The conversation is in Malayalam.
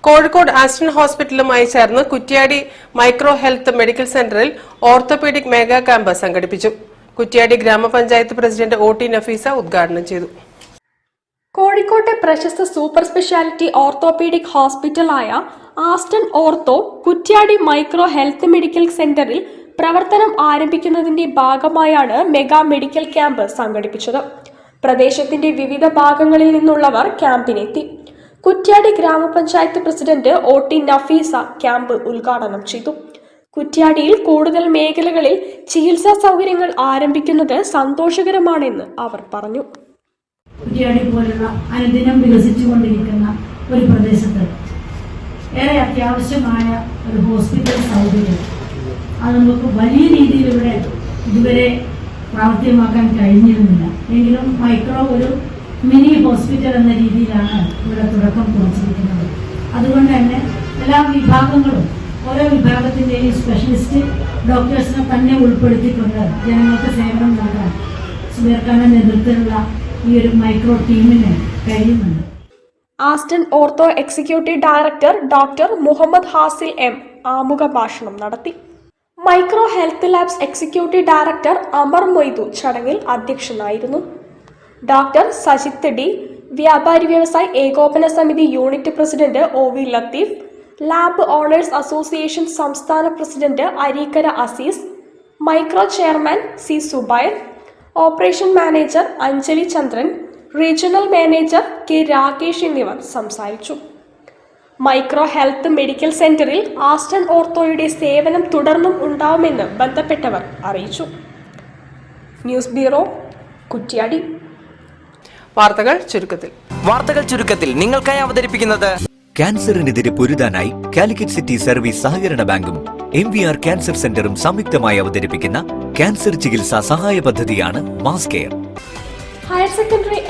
കോഴിക്കോട് ആസ്റ്റൺ ഹോസ്പിറ്റലുമായി ചേർന്ന് കുറ്റ്യാടി മൈക്രോ ഹെൽത്ത് മെഡിക്കൽ സെന്ററിൽ ഓർത്തോപീഡിക് മെഗാ ക്യാമ്പ് സംഘടിപ്പിച്ചു. കുറ്റ്യാടി ഗ്രാമപഞ്ചായത്ത് പ്രസിഡന്റ് ഒ.ടി. നഫീസ ഉദ്ഘാടനം ചെയ്തു. കോഴിക്കോട്ടെ പ്രശസ്ത സൂപ്പർ സ്പെഷ്യാലിറ്റി ഓർത്തോപീഡിക് ഹോസ്പിറ്റലായ Aston ortho Kuttiady micro health medical സെന്ററിൽ പ്രവർത്തനം ആരംഭിക്കുന്നതിന്റെ ഭാഗമായാണ് മെഗാ മെഡിക്കൽ ക്യാമ്പ് സംഘടിപ്പിച്ചത്. പ്രദേശത്തിന്റെ വിവിധ ഭാഗങ്ങളിൽ നിന്നുള്ളവർ ക്യാമ്പിനെത്തി. കുറ്റ്യാടി ഗ്രാമപഞ്ചായത്ത് പ്രസിഡന്റ് ഒ.ടി. നഫീസ ക്യാമ്പ് ഉദ്ഘാടനം ചെയ്തു. കുറ്റ്യാടിയിൽ കൂടുതൽ മേഖലകളിൽ ചികിത്സാ സൗകര്യങ്ങൾ ആരംഭിക്കുന്നത് സന്തോഷകരമാണെന്ന് അവർ പറഞ്ഞു. കുറ്റ്യാടി പോലുള്ള അനുദിനം വികസിച്ചുകൊണ്ടിരിക്കുന്ന ഒരു പ്രദേശത്ത് ഏറെ അത്യാവശ്യമായ ഒരു ഹോസ്പിറ്റൽ സൗകര്യം അത് നമുക്ക് വലിയ രീതിയിൽ ഇവിടെ ഇതുവരെ പ്രാവർത്തികമാക്കാൻ കഴിഞ്ഞിരുന്നില്ല. എങ്കിലും മൈക്രോ ഒരു മിനി ഹോസ്പിറ്റൽ എന്ന രീതിയിലാണ് ഇവിടെ തുടക്കം കുറിച്ചിരിക്കുന്നത്. അതുകൊണ്ട് തന്നെ എല്ലാ വിഭാഗങ്ങളും ഓരോ വിഭാഗത്തിൻ്റെയും സ്പെഷ്യലിസ്റ്റ് ഡോക്ടേഴ്സിനെ തന്നെ ഉൾപ്പെടുത്തിക്കൊണ്ട് ജനങ്ങൾക്ക് സേവനം നൽകാൻ സുബേർഖാന്റെ നേതൃത്വത്തിലുള്ള ഈ ഒരു മൈക്രോ ടീമിന് കഴിയുന്നുണ്ട്. Aston ortho executive director doctor Muhammad Hazil M ആമുഖ ഭാഷണം നടത്തി. Micro health labs executive director Amar Moythu ചടങ്ങിൽ അധ്യക്ഷനായിരുന്നു. ഡോക്ടർ സജിത്ത് ഡി, വ്യാപാരി വ്യവസായി ഏകോപന സമിതി unit president O V. Latheef, lab owners association സംസ്ഥാന president Areekkara Azeez, micro chairman C Zubair, operation manager Anjali Chandran, regional manager K Rakesh എന്നിവർ സംസാരിച്ചു. മൈക്രോ ഹെൽത്ത് മെഡിക്കൽ സെന്ററിൽ ആസ്റ്റൺ ഓർത്തോയുടെ സേവനം തുടർന്നും ഉണ്ടാവുമെന്ന് ബന്ധപ്പെട്ടവർ അറിയിച്ചു. News bureau, Kuttiadi. വാർത്തകൾ ചുരുക്കത്തിൽ നിങ്ങൾക്കായി അവതരിപ്പിക്കുന്നത് ക്യാൻസറിനെതിരെ പൊരുതാനായി കാലിക്കറ്റ് സിറ്റി സർവീസ് സഹകരണ ബാങ്കും MVR ക്യാൻസർ സെന്ററും സംയുക്തമായി അവതരിപ്പിക്കുന്ന ക്യാൻസർ ചികിത്സാ സഹായ പദ്ധതിയാണ് മാസ് കെയർ. Higher secondary